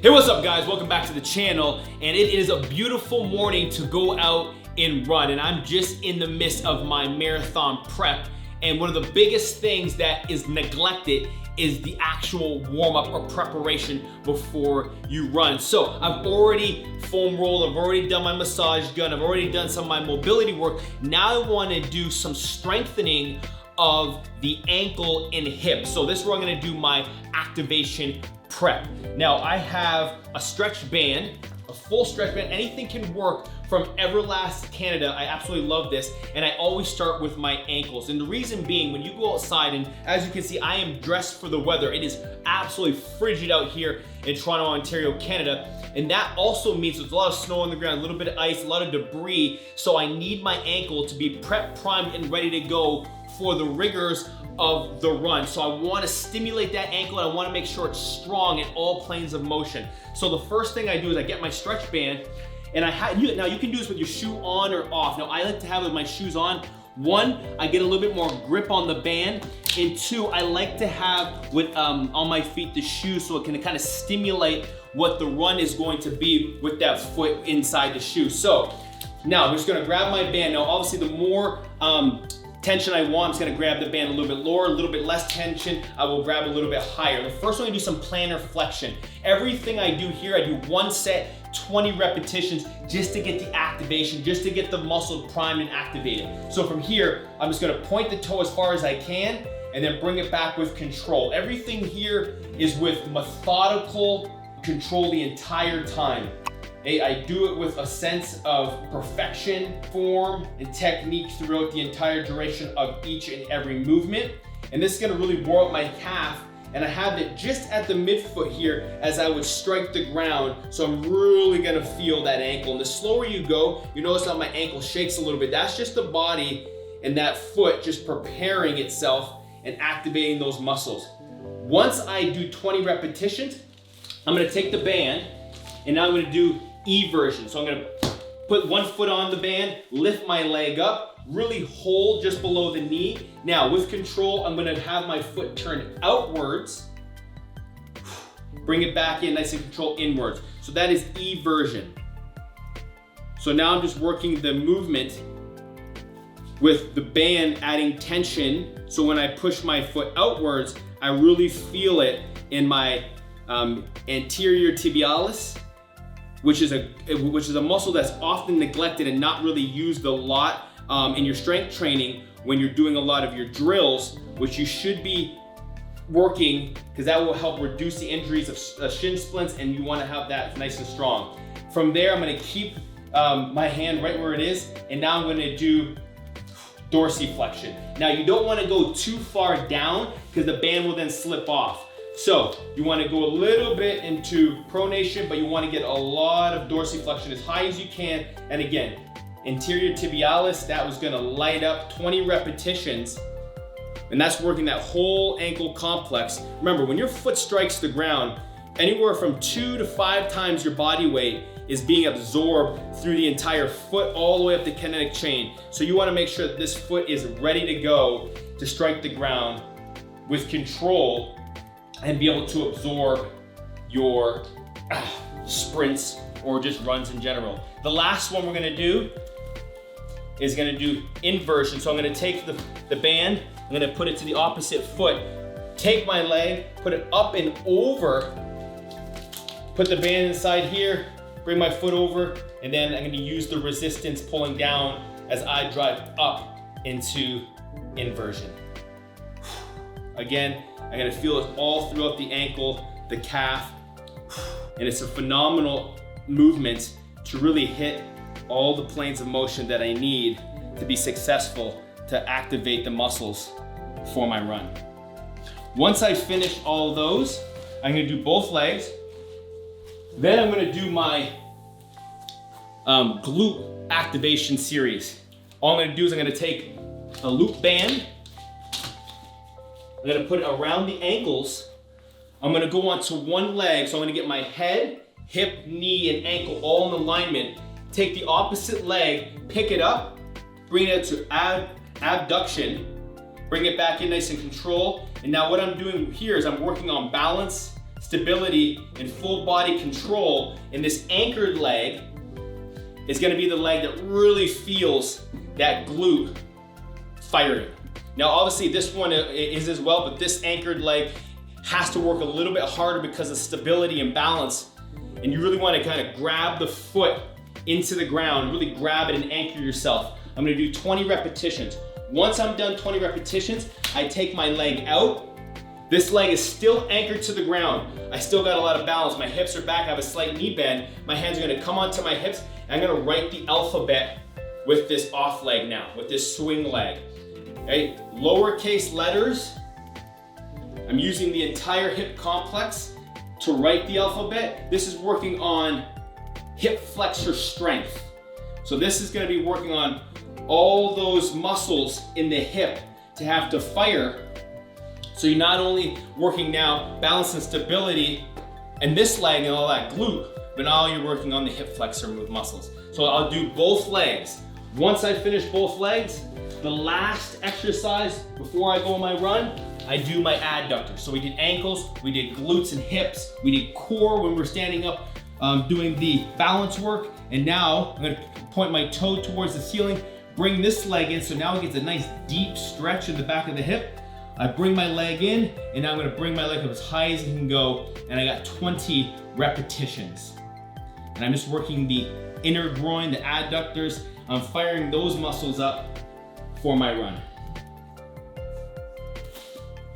Hey, what's up guys? Welcome back to the channel, and it is a beautiful morning to go out and run, and I'm just in the midst of my marathon prep, and one of the biggest things that is neglected is the actual warm-up or preparation before you run. So I've already foam rolled, I've already done my massage gun, I've already done some of my mobility work. Now I want to do some strengthening of the ankle and hip. So this is where I'm going to do my activation prep. Now I have a stretch band, a full stretch band. Anything can work from Everlast Canada. I absolutely love this, and I always start with my ankles. And the reason being, when you go outside, and as you can see, I am dressed for the weather. It is absolutely frigid out here in Toronto, Ontario, Canada. And that also means there's a lot of snow on the ground, a little bit of ice, a lot of debris. So I need my ankle to be prep, primed, and ready to go for the rigors of the run. So I want to stimulate that ankle, and I want to make sure it's strong in all planes of motion. So the first thing I do is I get my stretch band, and now you can do this with your shoe on or off. Now I like to have it with my shoes on. One, I get a little bit more grip on the band, and two, I like to have with on my feet the shoe so it can kind of stimulate what the run is going to be with that foot inside the shoe. So now I'm just going to grab my band. Now obviously the more tension I want, I'm just gonna grab the band a little bit lower, a little bit less tension, I will grab a little bit higher. The first one, I do some plantar flexion. Everything I do here, I do one set, 20 repetitions, just to get the activation, just to get the muscle primed and activated. So from here, I'm just gonna point the toe as far as I can, and then bring it back with control. Everything here is with methodical control the entire time. I do it with a sense of perfection, form, and technique throughout the entire duration of each and every movement. And this is gonna really warm up my calf, and I have it just at the midfoot here as I would strike the ground. So I'm really gonna feel that ankle. And the slower you go, you notice how my ankle shakes a little bit. That's just the body and that foot just preparing itself and activating those muscles. Once I do 20 repetitions, I'm gonna take the band, and now I'm gonna do Eversion. So I'm gonna put one foot on the band, lift my leg up, really hold just below the knee. Now with control, I'm gonna have my foot turn outwards, bring it back in, nice and control inwards. So that is Eversion. So now I'm just working the movement with the band adding tension. So when I push my foot outwards, I really feel it in my anterior tibialis, which is a muscle that's often neglected and not really used a lot in your strength training when you're doing a lot of your drills, which you should be working, because that will help reduce the injuries of shin splints, and you want to have that nice and strong. From there, I'm going to keep my hand right where it is, and now I'm going to do dorsiflexion. Now you don't want to go too far down because the band will then slip off. So you want to go a little bit into pronation, but you want to get a lot of dorsiflexion as high as you can. And again, anterior tibialis, that was going to light up 20 repetitions. And that's working that whole ankle complex. Remember, when your foot strikes the ground, anywhere from 2 to 5 times your body weight is being absorbed through the entire foot all the way up the kinetic chain. So you want to make sure that this foot is ready to go to strike the ground with control and be able to absorb your sprints or just runs in general. The last one we're gonna do is gonna do inversion. So I'm gonna take the band, I'm gonna put it to the opposite foot, take my leg, put it up and over, put the band inside here, bring my foot over, and then I'm gonna use the resistance pulling down as I drive up into inversion. Again, I'm gonna feel it all throughout the ankle, the calf, and it's a phenomenal movement to really hit all the planes of motion that I need to be successful to activate the muscles for my run. Once I finish all those, I'm gonna do both legs. Then I'm gonna do my glute activation series. All I'm gonna do is I'm gonna take a loop band, I'm gonna put it around the ankles. I'm gonna go onto one leg, so I'm gonna get my head, hip, knee, and ankle all in alignment. Take the opposite leg, pick it up, bring it to abduction, bring it back in nice and control. And now what I'm doing here is I'm working on balance, stability and full body control. And this anchored leg is gonna be the leg that really feels that glute firing. Now, obviously this one is as well, but this anchored leg has to work a little bit harder because of stability and balance. And you really wanna kind of grab the foot into the ground, really grab it and anchor yourself. I'm gonna do 20 repetitions. Once I'm done 20 repetitions, I take my leg out. This leg is still anchored to the ground. I still got a lot of balance. My hips are back, I have a slight knee bend. My hands are gonna come onto my hips, and I'm gonna write the alphabet with this off leg now, with this swing leg. Okay, lowercase letters. I'm using the entire hip complex to write the alphabet. This is working on hip flexor strength. So this is gonna be working on all those muscles in the hip to have to fire. So you're not only working now balance and stability and this leg and all that glute, but now you're working on the hip flexor muscles. So I'll do both legs. Once I finish both legs, the last exercise before I go on my run, I do my adductors. So we did ankles, we did glutes and hips, we did core when we're standing up doing the balance work, and now I'm gonna point my toe towards the ceiling, bring this leg in, so now it gets a nice deep stretch in the back of the hip. I bring my leg in, and now I'm gonna bring my leg up as high as it can go, and I got 20 repetitions. And I'm just working the inner groin, the adductors. I'm firing those muscles up for my run.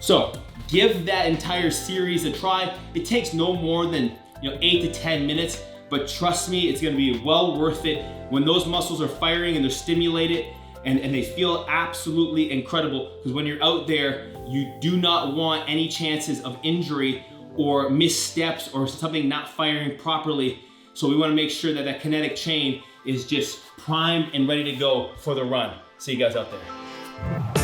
So give that entire series a try. It takes no more than 8 to 10 minutes, but trust me, it's gonna be well worth it. When those muscles are firing and they're stimulated and they feel absolutely incredible, because when you're out there, you do not want any chances of injury or missteps or something not firing properly. So we wanna make sure that that kinetic chain is just primed and ready to go for the run. See you guys out there.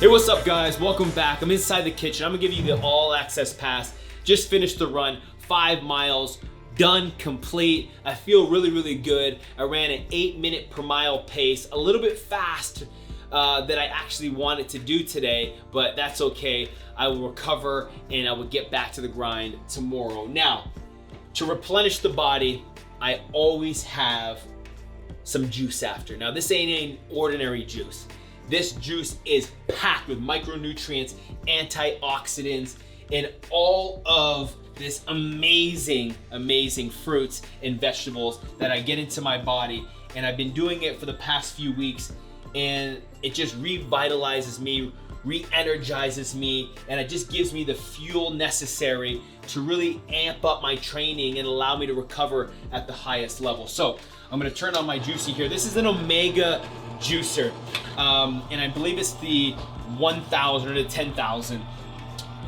Hey, what's up guys? Welcome back. I'm inside the kitchen. I'm gonna give you the all access pass. Just finished the run, 5 miles, done, complete. I feel really good. I ran an 8-minute per mile pace, a little bit fast that I actually wanted to do today, but that's okay. I will recover and I will get back to the grind tomorrow. Now, to replenish the body, I always have some juice after. Now, this ain't an ordinary juice. This juice is packed with micronutrients, antioxidants, and all of this amazing fruits and vegetables that I get into my body. And I've been doing it for the past few weeks, and it just revitalizes me, re-energizes me, and it just gives me the fuel necessary to really amp up my training and allow me to recover at the highest level. So I'm gonna turn on my juicy here. This is an omega juicer, and I believe it's the 1000 or the 10,000.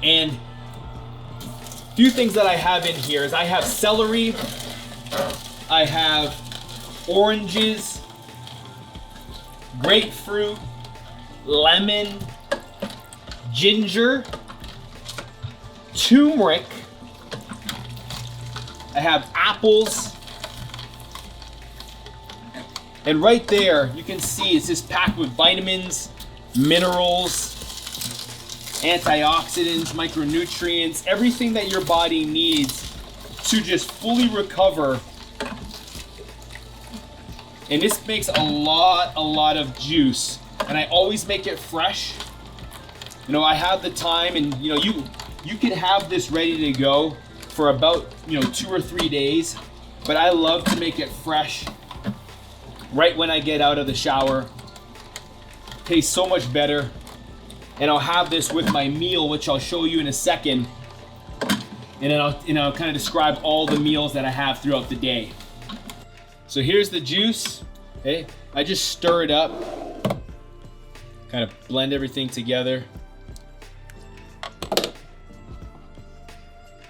And a few things that I have in here is I have celery, I have oranges, grapefruit, lemon, ginger, turmeric, I have apples, and right there you can see it's just packed with vitamins, minerals, antioxidants, micronutrients, everything that your body needs to just fully recover. And this makes a lot of juice, and I always make it fresh. I have the time, and you can have this ready to go for about 2 or 3 days, but I love to make it fresh right when I get out of the shower. tastes so much better. And I'll have this with my meal, which I'll show you in a second. And then I'll kind of describe all the meals that I have throughout the day. So here's the juice. Okay, I just stir it up, kind of blend everything together.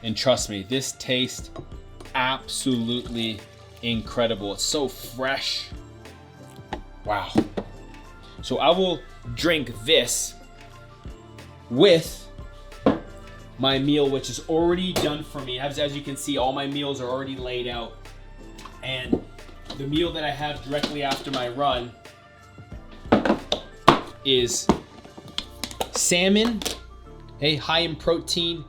And trust me, this tastes absolutely incredible. It's so fresh. Wow. So I will drink this with my meal, which is already done for me. As you can see, all my meals are already laid out. And the meal that I have directly after my run is salmon, hey, high in protein,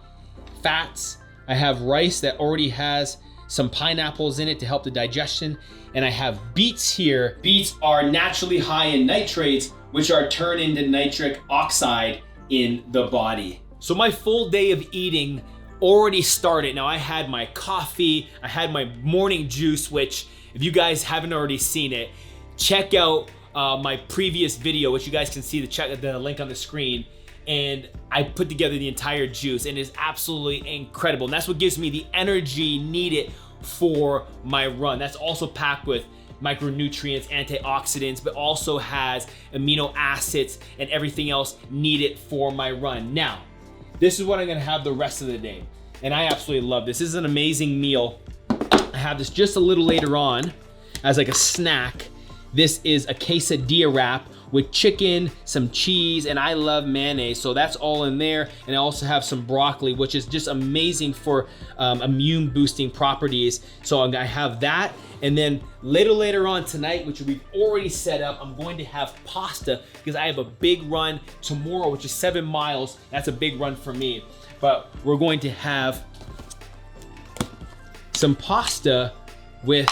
fats. I have rice that already has some pineapples in it to help the digestion. And I have beets here. Beets are naturally high in nitrates, which are turned into nitric oxide in the body. So my full day of eating already started. Now I had my coffee, I had my morning juice, which if you guys haven't already seen it, check out my previous video, which you guys can see the link on the screen. And I put together the entire juice and it's absolutely incredible. And that's what gives me the energy needed for my run. That's also packed with micronutrients, antioxidants, but also has amino acids and everything else needed for my run. Now, this is what I'm gonna have the rest of the day. And I absolutely love this. This is an amazing meal. I have this just a little later on as like a snack. This is a quesadilla wrap with chicken, some cheese, and I love mayonnaise, so that's all in there. And I also have some broccoli, which is just amazing for immune boosting properties. So I have that, and then later on tonight, which we've already set up, I'm going to have pasta because I have a big run tomorrow, which is 7 miles. That's a big run for me. But we're going to have some pasta with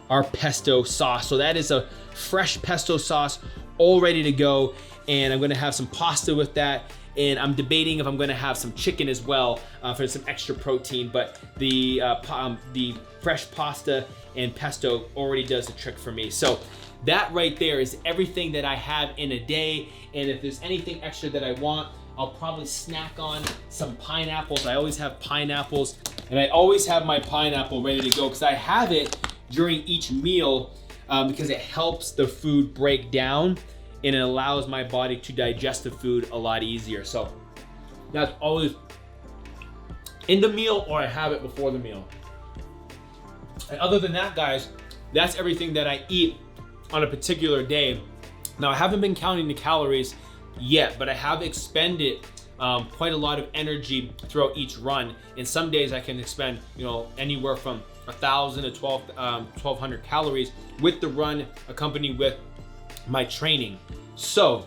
our pesto sauce. So that is a fresh pesto sauce all ready to go, and I'm gonna have some pasta with that, and I'm debating if I'm gonna have some chicken as well for some extra protein, but the fresh pasta and pesto already does the trick for me. So that right there is everything that I have in a day, and if there's anything extra that I want, I'll probably snack on some pineapples. I always have pineapples, and I always have my pineapple ready to go because I have it during each meal because it helps the food break down and it allows my body to digest the food a lot easier. So that's always in the meal, or I have it before the meal. And other than that, guys, that's everything that I eat on a particular day. Now, I haven't been counting the calories yet, but I have expended quite a lot of energy throughout each run. And some days I can expend, anywhere from 1,000 to 1,200 calories with the run accompanied with my training. So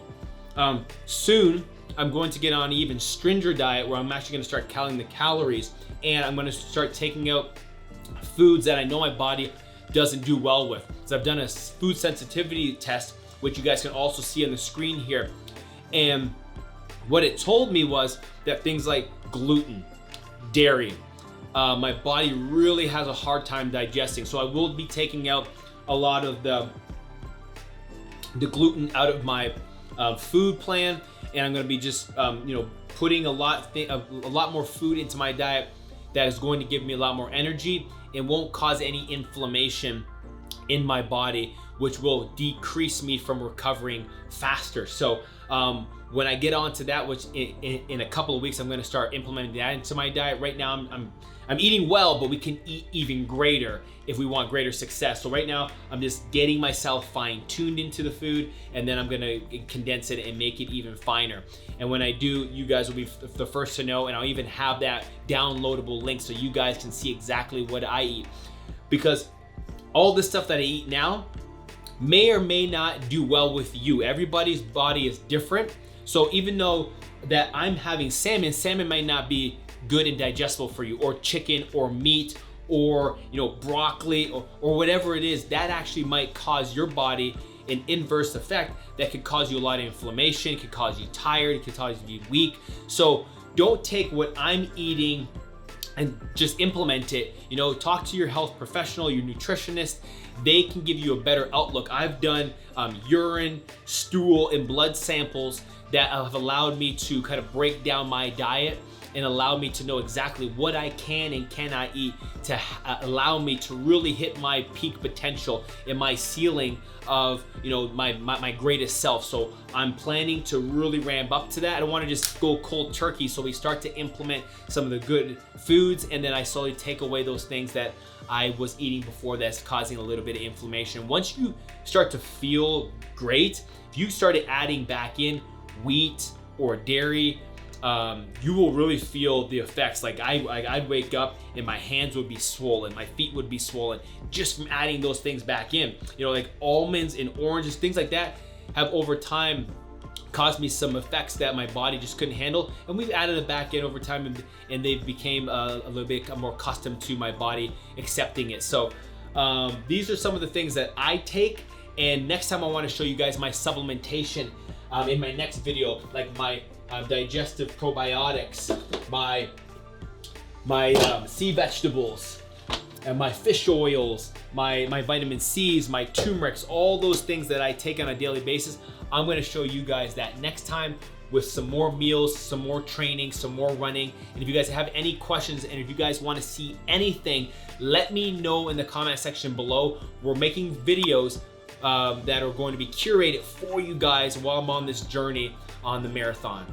soon I'm going to get on an even stringent diet where I'm actually going to start counting the calories, and I'm going to start taking out foods that I know my body doesn't do well with. So I've done a food sensitivity test, which you guys can also see on the screen here. And what it told me was that things like gluten, dairy, my body really has a hard time digesting. So I will be taking out a lot of the gluten out of my food plan, and I'm going to be just putting a lot more food into my diet that is going to give me a lot more energy and won't cause any inflammation in my body, which will decrease me from recovering faster. So when I get onto that, which in a couple of weeks, I'm going to start implementing that into my diet. Right now, I'm eating well, but we can eat even greater if we want greater success. So right now, I'm just getting myself fine-tuned into the food, and then I'm going to condense it and make it even finer. And when I do, you guys will be the first to know, and I'll even have that downloadable link so you guys can see exactly what I eat. Because all the stuff that I eat now may or may not do well with you. Everybody's body is different. So even though that I'm having salmon might not be good and digestible for you, or chicken or meat, or broccoli, or whatever it is, that actually might cause your body an inverse effect that could cause you a lot of inflammation, it could cause you tired, it could cause you to be weak. So don't take what I'm eating and just implement it. You know, talk to your health professional, your nutritionist. They can give you a better outlook. I've done urine, stool, and blood samples that have allowed me to kind of break down my diet and allow me to know exactly what I can and cannot eat to allow me to really hit my peak potential and my ceiling of, you know, my greatest self. So I'm planning to really ramp up to that. I don't want to just go cold turkey. So we start to implement some of the good foods, and then I slowly take away those things that I was eating before that's causing a little bit of inflammation. Once you start to feel great, if you started adding back in wheat or dairy, you will really feel the effects. Like I'd wake up and my hands would be swollen, my feet would be swollen just from adding those things back in. You know, like almonds and oranges, things like that have over time caused me some effects that my body just couldn't handle, and we've added it back in over time, and they became a little bit more accustomed to my body accepting it. So these are some of the things that I take, and next time I want to show you guys my supplementation in my next video, like my digestive probiotics, my sea vegetables, and my fish oils, my vitamin C's, my turmerics, all those things that I take on a daily basis. I'm gonna show you guys that next time with some more meals, some more training, some more running. And if you guys have any questions, and if you guys wanna see anything, let me know in the comment section below. We're making videos that are going to be curated for you guys while I'm on this journey on the marathon.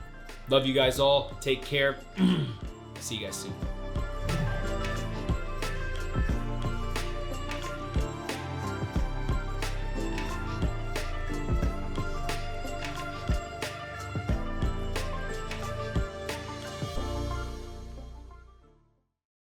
Love you guys all. Take care. See you guys soon.